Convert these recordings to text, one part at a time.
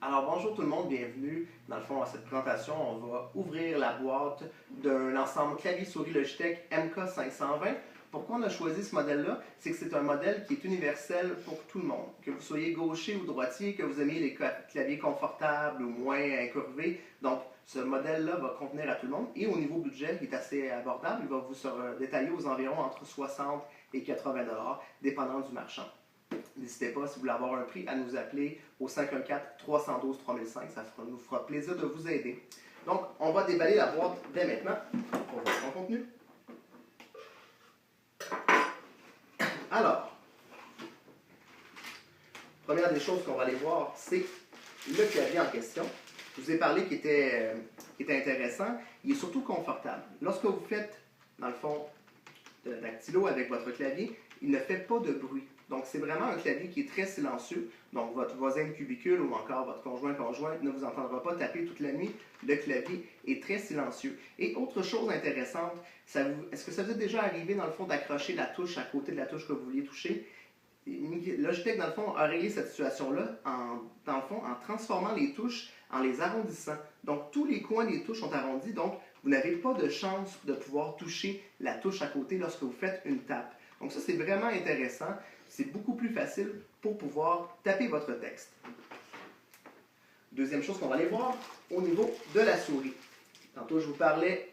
Alors bonjour tout le monde, bienvenue dans le fond à cette présentation. On va ouvrir la boîte d'un ensemble clavier-souris Logitech MK520. Pourquoi on a choisi ce modèle-là? C'est que c'est un modèle qui est universel pour tout le monde. Que vous soyez gaucher ou droitier, que vous aimiez les claviers confortables ou moins incurvés. Donc ce modèle-là va convenir à tout le monde. Et au niveau budget, il est assez abordable. Il va vous détailler aux environs entre 60 et 80 $, dépendant du marchand. N'hésitez pas, si vous voulez avoir un prix, à nous appeler au 514-312-3005. Ça nous fera plaisir de vous aider. Donc, on va déballer la boîte dès maintenant pour voir son contenu. Alors, première des choses qu'on va aller voir, c'est le clavier en question. Je vous ai parlé qu'il était intéressant. Il est surtout confortable. Lorsque vous faites, dans le fond, de la dactylo avec votre clavier, il ne fait pas de bruit. Donc, c'est vraiment un clavier qui est très silencieux. Donc, votre voisin de cubicule ou encore votre conjoint ne vous entendra pas taper toute la nuit. Le clavier est très silencieux. Et autre chose intéressante, est-ce que ça vous est déjà arrivé, dans le fond, d'accrocher la touche à côté de la touche que vous vouliez toucher? Logitech, dans le fond, a réglé cette situation-là dans le fond, en transformant les touches en les arrondissant. Donc, tous les coins des touches sont arrondis. Donc, vous n'avez pas de chance de pouvoir toucher la touche à côté lorsque vous faites une tape. Donc, ça, c'est vraiment intéressant. C'est beaucoup plus facile pour pouvoir taper votre texte. Deuxième chose qu'on va aller voir, au niveau de la souris. Tantôt, je vous parlais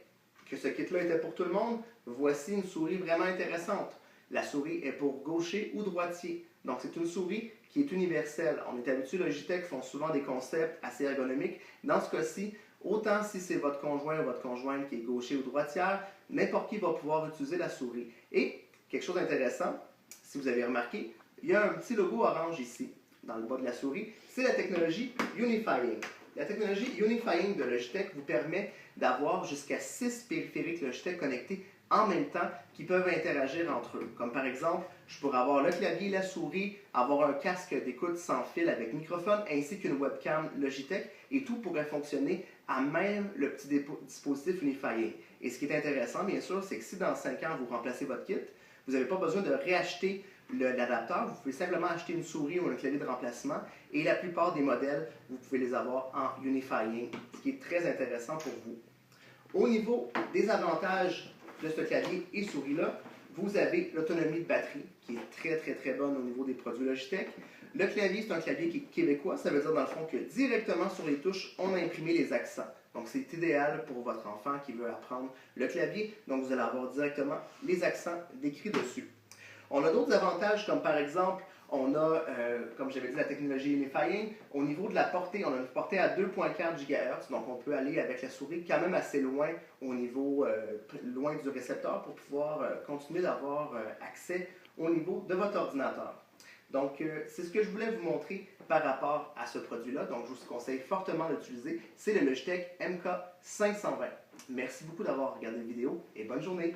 que ce kit-là était pour tout le monde. Voici une souris vraiment intéressante. La souris est pour gaucher ou droitier. Donc, c'est une souris qui est universelle. On est habitué, Logitech font souvent des concepts assez ergonomiques. Dans ce cas-ci, autant si c'est votre conjoint ou votre conjointe qui est gaucher ou droitière, n'importe qui va pouvoir utiliser la souris. Et, quelque chose d'intéressant, si vous avez remarqué, il y a un petit logo orange ici, dans le bas de la souris. C'est la technologie Unifying. La technologie Unifying de Logitech vous permet d'avoir jusqu'à 6 périphériques Logitech connectés en même temps qui peuvent interagir entre eux. Comme par exemple, je pourrais avoir le clavier, la souris, avoir un casque d'écoute sans fil avec microphone ainsi qu'une webcam Logitech et tout pourrait fonctionner à même le petit dispositif Unifying. Et ce qui est intéressant, bien sûr, c'est que si dans 5 ans vous remplacez votre kit, vous n'avez pas besoin de réacheter l'adapteur. Vous pouvez simplement acheter une souris ou un clavier de remplacement et la plupart des modèles, vous pouvez les avoir en Unifying, ce qui est très intéressant pour vous. Au niveau des avantages de ce clavier et souris-là, vous avez l'autonomie de batterie qui est très bonne au niveau des produits Logitech. Le clavier, c'est un clavier qui est québécois. Ça veut dire dans le fond que directement sur les touches, on a imprimé les accents. Donc, c'est idéal pour votre enfant qui veut apprendre le clavier. Donc, vous allez avoir directement les accents décrits dessus. On a d'autres avantages comme par exemple, on a, comme j'avais dit, la technologie Unifying. Au niveau de la portée, on a une portée à 2.4 GHz. Donc, on peut aller avec la souris quand même assez loin au niveau, loin du récepteur pour pouvoir continuer d'avoir accès au niveau de votre ordinateur. Donc, c'est ce que je voulais vous montrer par rapport à ce produit-là. Donc, je vous conseille fortement d'utiliser. C'est le Logitech MK520. Merci beaucoup d'avoir regardé la vidéo et bonne journée!